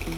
Então,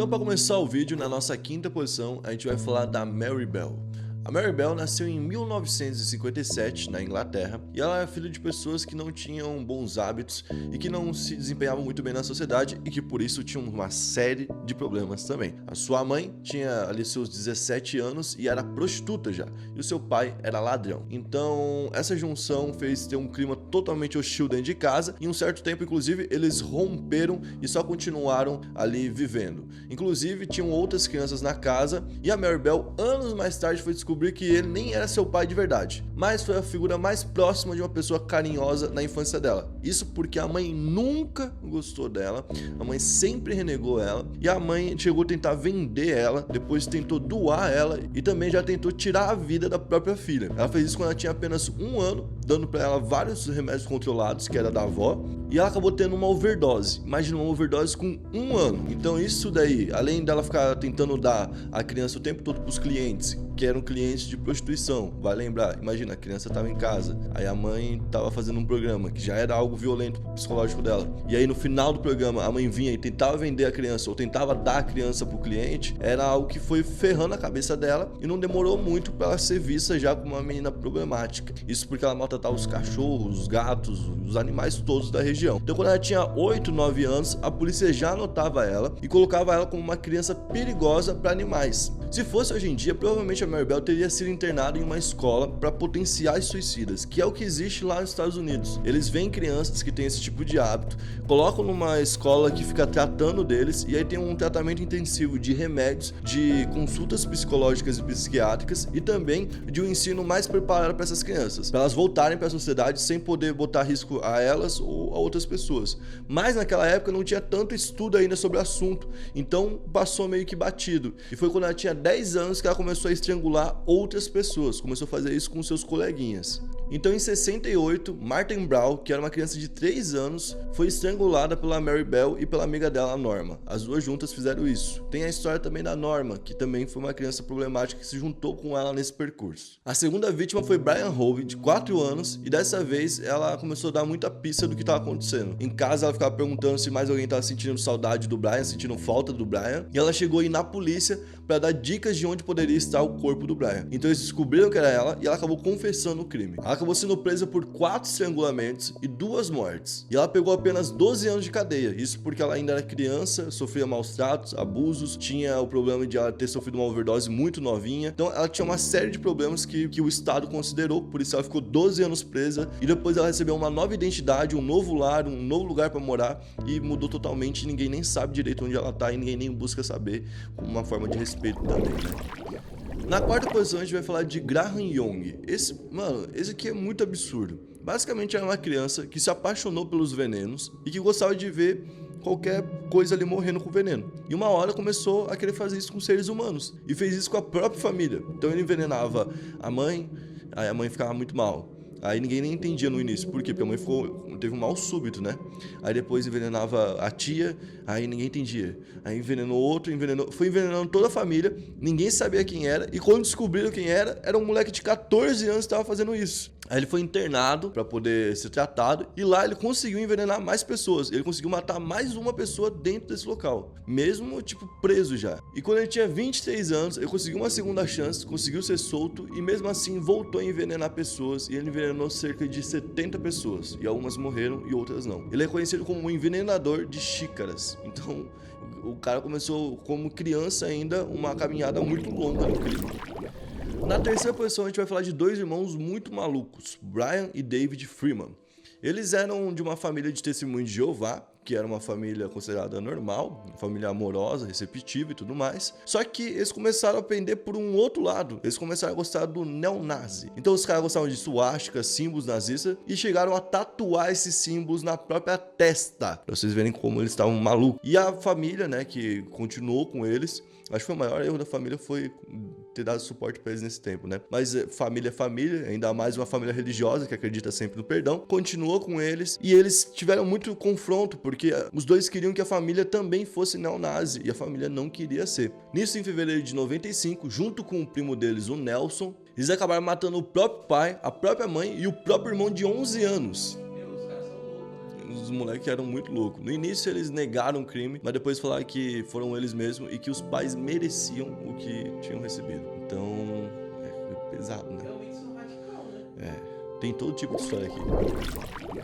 para começar o vídeo, na nossa quinta posição, a gente vai falar da Mary Bell. A Mary Bell nasceu em 1957 na Inglaterra e ela é filha de pessoas que não tinham bons hábitos e que não se desempenhavam muito bem na sociedade e que por isso tinham uma série de problemas também. A sua mãe tinha ali seus 17 anos e era prostituta já, e o seu pai era ladrão. Então essa junção fez ter um clima totalmente hostil dentro de casa e um certo tempo, inclusive, eles romperam e só continuaram ali vivendo. Inclusive tinham outras crianças na casa e a Mary Bell anos mais tarde foi descobrir que ele nem era seu pai de verdade, mas foi a figura mais próxima de uma pessoa carinhosa na infância dela. Isso porque a mãe nunca gostou dela, a mãe sempre renegou ela e a mãe chegou a tentar vender ela, depois tentou doar ela e também já tentou tirar a vida da própria filha. Ela fez isso quando ela tinha apenas 1 ano, dando para ela vários remédios controlados que era da avó, e ela acabou tendo uma overdose. Imagina uma overdose com 1 ano. Então isso daí, além dela ficar tentando dar a criança o tempo todo para os clientes, que eram clientes de prostituição, vai lembrar, imagina, a criança estava em casa, aí a mãe estava fazendo um programa que já era algo violento pro psicológico dela, e aí no final do programa a mãe vinha e tentava vender a criança ou tentava dar a criança pro cliente, era algo que foi ferrando a cabeça dela e não demorou muito para ela ser vista já como uma menina problemática. Isso porque ela maltratava os cachorros, os gatos, os animais todos da região. Então quando ela tinha 8, 9 anos, a polícia já anotava ela e colocava ela como uma criança perigosa para animais. Se fosse hoje em dia, provavelmente a Mary Bell teria sido internada em uma escola para potenciais suicidas, que é o que existe lá nos Estados Unidos. Eles veem crianças que têm esse tipo de hábito, colocam numa escola que fica tratando deles e aí tem um tratamento intensivo de remédios, de consultas psicológicas e psiquiátricas e também de um ensino mais preparado para essas crianças, para elas voltarem para a sociedade sem poder botar risco a elas ou a outras pessoas. Mas naquela época não tinha tanto estudo ainda sobre o assunto, então passou meio que batido. E foi quando ela tinha 10 anos que ela começou a estrangular outras pessoas, começou a fazer isso com seus coleguinhas. Então em 68, Martin Brown, que era uma criança de 3 anos, foi estrangulada pela Mary Bell e pela amiga dela, Norma. As duas juntas fizeram isso. Tem a história também da Norma, que também foi uma criança problemática que se juntou com ela nesse percurso. A segunda vítima foi Brian Hove, de 4 anos, e dessa vez ela começou a dar muita pista do que estava acontecendo. Em casa ela ficava perguntando se mais alguém estava sentindo saudade do Brian, sentindo falta do Brian, e ela chegou a ir na polícia para dar dicas de onde poderia estar o corpo do Brian. Então eles descobriram que era ela e ela acabou confessando o crime. Ela acabou sendo presa por 4 estrangulamentos e 2 mortes. E ela pegou apenas 12 anos de cadeia. Isso porque ela ainda era criança, sofria maus tratos, abusos, tinha o problema de ela ter sofrido uma overdose muito novinha. Então ela tinha uma série de problemas que o Estado considerou, por isso ela ficou 12 anos presa e depois ela recebeu uma nova identidade, um novo lar, um novo lugar para morar e mudou totalmente. Ninguém nem sabe direito onde ela tá e ninguém nem busca saber, como uma forma de respeito também, né? Na quarta posição a gente vai falar de Graham Young. Esse aqui é muito absurdo. Basicamente era uma criança que se apaixonou pelos venenos e que gostava de ver qualquer coisa ali morrendo com veneno. E uma hora começou a querer fazer isso com seres humanos e fez isso com a própria família. Então ele envenenava a mãe, aí a mãe ficava muito mal. Aí ninguém nem entendia no início, por quê? Porque a mãe teve um mal súbito, né? Aí depois envenenava a tia, aí ninguém entendia. Aí envenenou outro, foi envenenando toda a família, ninguém sabia quem era, e quando descobriram quem era um moleque de 14 anos que estava fazendo isso. Aí ele foi internado para poder ser tratado e lá ele conseguiu envenenar mais pessoas. Ele conseguiu matar mais uma pessoa dentro desse local, mesmo preso já. E quando ele tinha 23 anos, ele conseguiu uma segunda chance, conseguiu ser solto e mesmo assim voltou a envenenar pessoas e ele envenenou cerca de 70 pessoas e algumas morreram e outras não. Ele é conhecido como um envenenador de xícaras. Então o cara começou como criança ainda uma caminhada muito longa no crime. Na terceira posição a gente vai falar de 2 irmãos muito malucos, Brian e David Freeman. Eles eram de uma família de testemunhos de Jeová, que era uma família considerada normal, uma família amorosa, receptiva e tudo mais. Só que eles começaram a pender por um outro lado. Eles começaram a gostar do neonazi. Então os caras gostavam de suásticas, símbolos nazistas e chegaram a tatuar esses símbolos na própria testa, pra vocês verem como eles estavam malucos. E a família, né, que continuou com eles, acho que foi o maior erro da família foi ter dado suporte pra eles nesse tempo, né? Mas família é família, ainda mais uma família religiosa que acredita sempre no perdão, continuou com eles e eles tiveram muito confronto, porque os dois queriam que a família também fosse neonazi e a família não queria ser. Nisso, em fevereiro de 95, junto com o primo deles, o Nelson, eles acabaram matando o próprio pai, a própria mãe e o próprio irmão de 11 anos. Os moleques eram muito loucos. No início eles negaram o crime, mas depois falaram que foram eles mesmos e que os pais mereciam o que tinham recebido. Então, é pesado, né? Tem todo tipo de história aqui.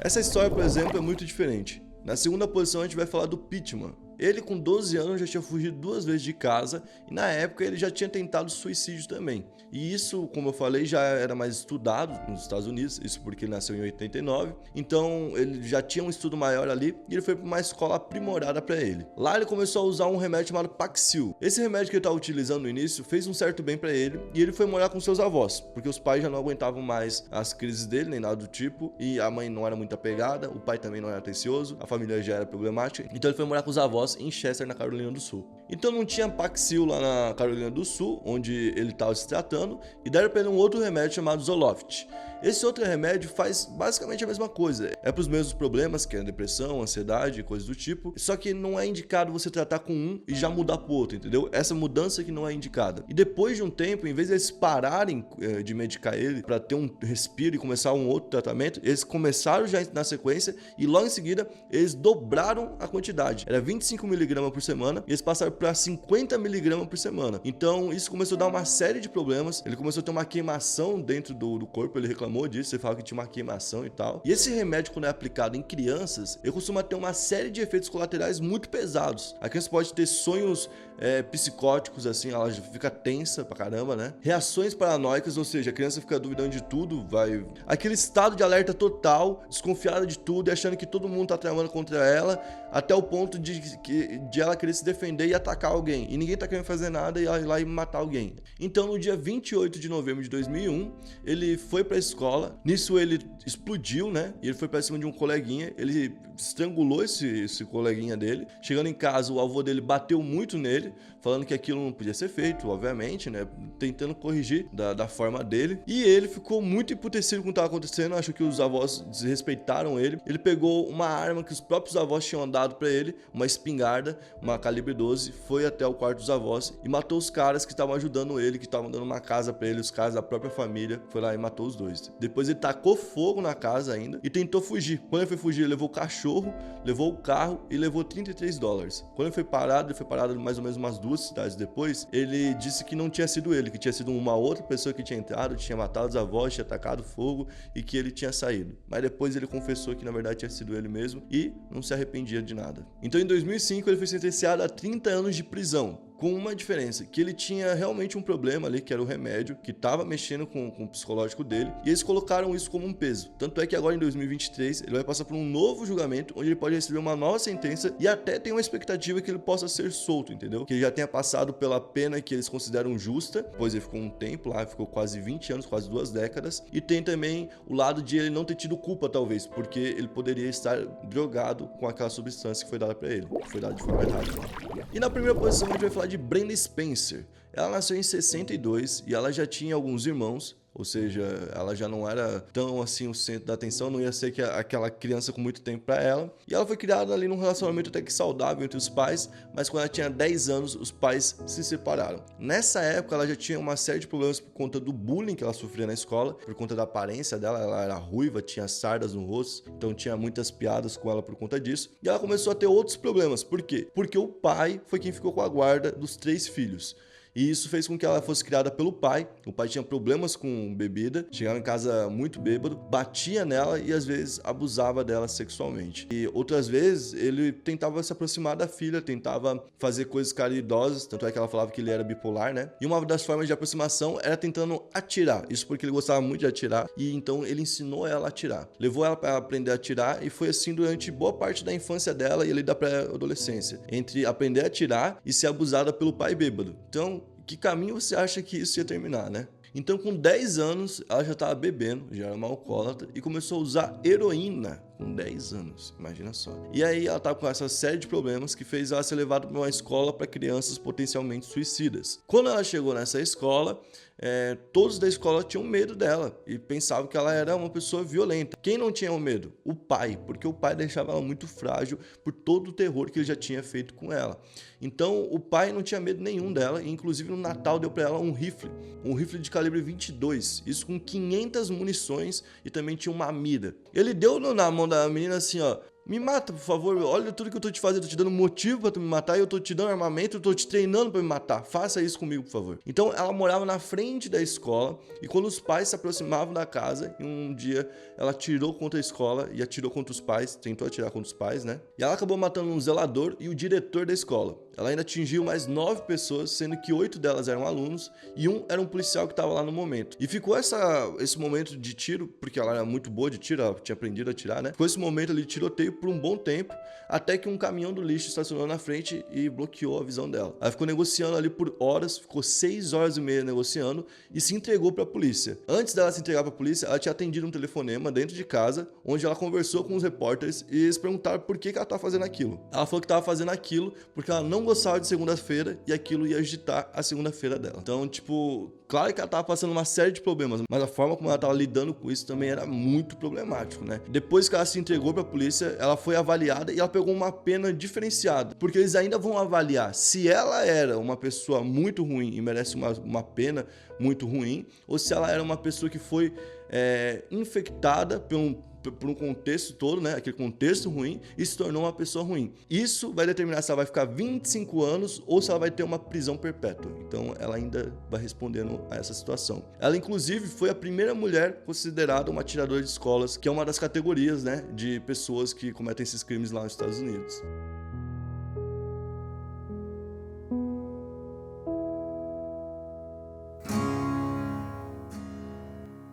Essa história, por exemplo, é muito diferente. Na segunda posição a gente vai falar do Pittman. Ele com 12 anos já tinha fugido 2 vezes de casa e na época ele já tinha tentado suicídio também. E isso, como eu falei, já era mais estudado nos Estados Unidos, isso porque ele nasceu em 89. Então ele já tinha um estudo maior ali e ele foi para uma escola aprimorada para ele. Lá ele começou a usar um remédio chamado Paxil. Esse remédio que ele estava utilizando no início fez um certo bem para ele e ele foi morar com seus avós, porque os pais já não aguentavam mais as crises dele, nem nada do tipo, e a mãe não era muito apegada, o pai também não era atencioso, a família já era problemática, então ele foi morar com os avós em Chester, na Carolina do Sul. Então não tinha Paxil lá na Carolina do Sul, onde ele estava se tratando, e deram para ele um outro remédio chamado Zoloft. Esse outro remédio faz basicamente a mesma coisa, é para os mesmos problemas, que é depressão, ansiedade, coisas do tipo, só que não é indicado você tratar com um e já mudar pro outro, entendeu? Essa mudança que não é indicada. E depois de um tempo, em vez de eles pararem de medicar ele para ter um respiro e começar um outro tratamento, eles começaram já na sequência e logo em seguida eles dobraram a quantidade. Era 25mg por semana e eles passaram para 50mg por semana. Então isso começou a dar uma série de problemas, ele começou a ter uma queimação dentro do corpo, ele reclamou disso, ele falava que tinha uma queimação e tal. E esse remédio, quando é aplicado em crianças, ele costuma ter uma série de efeitos colaterais muito pesados. A criança pode ter sonhos psicóticos, assim, ela já fica tensa pra caramba, né? Reações paranoicas, ou seja, a criança fica duvidando de tudo, vai... Aquele estado de alerta total, desconfiada de tudo e achando que todo mundo tá tramando contra ela, até o ponto de ela querer se defender e atacar alguém. E ninguém tá querendo fazer nada e ela ir lá e matar alguém. Então, no dia 28 de novembro de 2001, ele foi pra escola. Nisso, ele explodiu, né? E ele foi pra cima de um coleguinha. Ele estrangulou esse coleguinha dele. Chegando em casa, o avô dele bateu muito nele, falando que aquilo não podia ser feito, obviamente, né? Tentando corrigir da forma dele. E ele ficou muito emputecido com o que estava acontecendo. Acho que os avós desrespeitaram ele. Ele pegou uma arma que os próprios avós tinham dado para ele, uma espingarda, uma calibre 12, foi até o quarto dos avós e matou os caras que estavam ajudando ele, que estavam dando uma casa para ele, os caras da própria família. Foi lá e matou os dois. Depois ele tacou fogo na casa ainda e tentou fugir. Quando ele foi fugir, ele levou o cachorro, levou o carro e levou $33. Quando ele foi parado mais ou menos umas 2 cidades depois, ele disse que não tinha sido ele, que tinha sido uma outra pessoa que tinha entrado, tinha matado os avós, tinha atacado fogo e que ele tinha saído. Mas depois ele confessou que na verdade tinha sido ele mesmo e não se arrependia de nada. Então em 2005 ele foi sentenciado a 30 anos de prisão. Com uma diferença, que ele tinha realmente um problema ali, que era o remédio, que estava mexendo com o psicológico dele, e eles colocaram isso como um peso. Tanto é que agora em 2023 ele vai passar por um novo julgamento, onde ele pode receber uma nova sentença e até tem uma expectativa que ele possa ser solto, entendeu? Que ele já tenha passado pela pena que eles consideram justa, pois ele ficou um tempo lá, ficou quase 20 anos, quase 2 décadas, e tem também o lado de ele não ter tido culpa, talvez, porque ele poderia estar drogado com aquela substância que foi dada para ele, que foi dada de forma errada. E na primeira posição a gente vai falar de Brenda Spencer. Ela nasceu em 62 e ela já tinha alguns irmãos, ou seja, ela já não era tão assim o centro da atenção, não ia ser aquela criança com muito tempo para ela. E ela foi criada ali num relacionamento até que saudável entre os pais, mas quando ela tinha 10 anos, os pais se separaram. Nessa época, ela já tinha uma série de problemas por conta do bullying que ela sofria na escola, por conta da aparência dela, ela era ruiva, tinha sardas no rosto, então tinha muitas piadas com ela por conta disso. E ela começou a ter outros problemas. Por quê? Porque o pai foi quem ficou com a guarda dos 3 filhos. E isso fez com que ela fosse criada pelo pai. O pai tinha problemas com bebida, chegava em casa muito bêbado, batia nela e às vezes abusava dela sexualmente. E outras vezes ele tentava se aproximar da filha, tentava fazer coisas caridosas, tanto é que ela falava que ele era bipolar, né? E uma das formas de aproximação era tentando atirar. Isso porque ele gostava muito de atirar e então ele ensinou ela a atirar. Levou ela para aprender a atirar e foi assim durante boa parte da infância dela e ali da pré-adolescência, entre aprender a atirar e ser abusada pelo pai bêbado. Então, que caminho você acha que isso ia terminar, né? Então com 10 anos ela já estava bebendo, já era uma alcoólatra e começou a usar heroína com 10 anos, imagina só. E aí ela estava com essa série de problemas que fez ela ser levada para uma escola para crianças potencialmente suicidas. Quando ela chegou nessa escola, todos da escola tinham medo dela e pensavam que ela era uma pessoa violenta. Quem não tinha o medo? O pai, porque o pai deixava ela muito frágil por todo o terror que ele já tinha feito com ela. Então o pai não tinha medo nenhum dela e inclusive no Natal deu para ela um rifle de calibre 22, isso com 500 munições e também tinha uma mira. Ele deu na mão da menina assim, ó: me mata, por favor, olha tudo que eu tô te fazendo, eu tô te dando motivo pra tu me matar, eu tô te dando armamento, eu tô te treinando pra me matar, faça isso comigo, por favor. Então ela morava na frente da escola e quando os pais se aproximavam da casa, um dia ela atirou contra a escola e atirou contra os pais, tentou atirar contra os pais, né? E ela acabou matando um zelador e o diretor da escola. Ela ainda atingiu mais 9 pessoas, sendo que 8 delas eram alunos e um era um policial que estava lá no momento. E ficou esse momento de tiro, porque ela era muito boa de tiro, ela tinha aprendido a tirar, né? Ficou esse momento ali de tiroteio por um bom tempo, até que um caminhão do lixo estacionou na frente e bloqueou a visão dela. Ela ficou negociando ali por horas, ficou 6 horas e meia negociando e se entregou para a polícia. Antes dela se entregar para a polícia, ela tinha atendido um telefonema dentro de casa, onde ela conversou com os repórteres e eles perguntaram por que ela estava fazendo aquilo. Ela falou que estava fazendo aquilo porque ela não gostava de segunda-feira e aquilo ia agitar a segunda-feira dela. Então, tipo, claro que ela estava passando uma série de problemas, mas a forma como ela estava lidando com isso também era muito problemático, né? Depois que ela se entregou para a polícia, ela foi avaliada e ela pegou uma pena diferenciada, porque eles ainda vão avaliar se ela era uma pessoa muito ruim e merece uma pena muito ruim, ou se ela era uma pessoa que foi infectada por um contexto todo, né? Aquele contexto ruim, e se tornou uma pessoa ruim. Isso vai determinar se ela vai ficar 25 anos ou se ela vai ter uma prisão perpétua. Então ela ainda vai respondendo a essa situação. Ela inclusive foi a primeira mulher considerada uma atiradora de escolas, que é uma das categorias, né, de pessoas que cometem esses crimes lá nos Estados Unidos.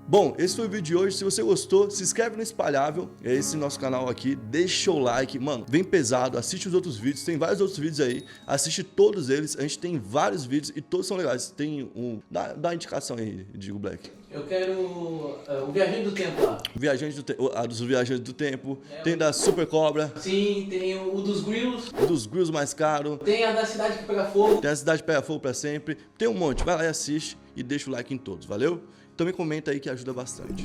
Bom, esse foi o vídeo de hoje. Se você gostou, se inscreve no Espalhável, é esse nosso canal aqui, deixa o like, mano, vem pesado, assiste os outros vídeos, tem vários outros vídeos aí, assiste todos eles, a gente tem vários vídeos e todos são legais. Tem dá uma indicação aí, Digo Black. Eu quero o Viajante do Tempo lá. A dos Viajantes do Tempo, tem da Super Cobra. Sim, tem o dos Grills. O dos Grills mais caro. Tem a da Cidade que Pega Fogo. Tem a Cidade que Pega Fogo pra sempre. Tem um monte, vai lá e assiste e deixa o like em todos, valeu? Então me comenta aí que ajuda bastante.